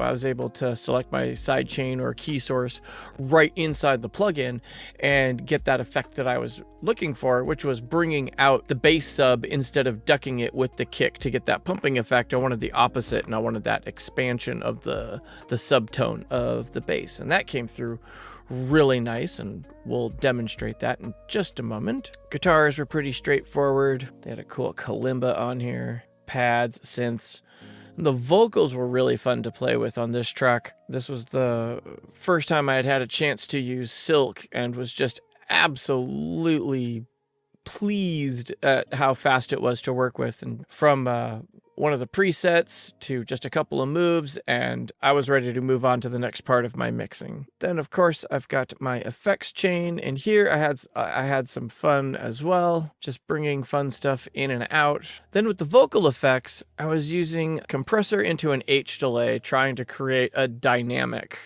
I was able to select my sidechain or key source right inside the plugin and get that effect that I was looking for, which was bringing out the bass sub instead of ducking it with the kick to get that pumping effect. I wanted the opposite, and I wanted that expansion of the subtone of the bass, and that came through really nice, and we'll demonstrate that in just a moment. Guitars were pretty straightforward. They had a cool kalimba on here, pads, synths. The vocals were really fun to play with on this track. This was the first time I had had a chance to use Silk and was just absolutely pleased at how fast it was to work with. And from one of the presets to just a couple of moves, and I was ready to move on to the next part of my mixing. Then of course I've got my effects chain, and here I had some fun as well, just bringing fun stuff in and out. Then with the vocal effects, I was using compressor into an H delay, trying to create a dynamic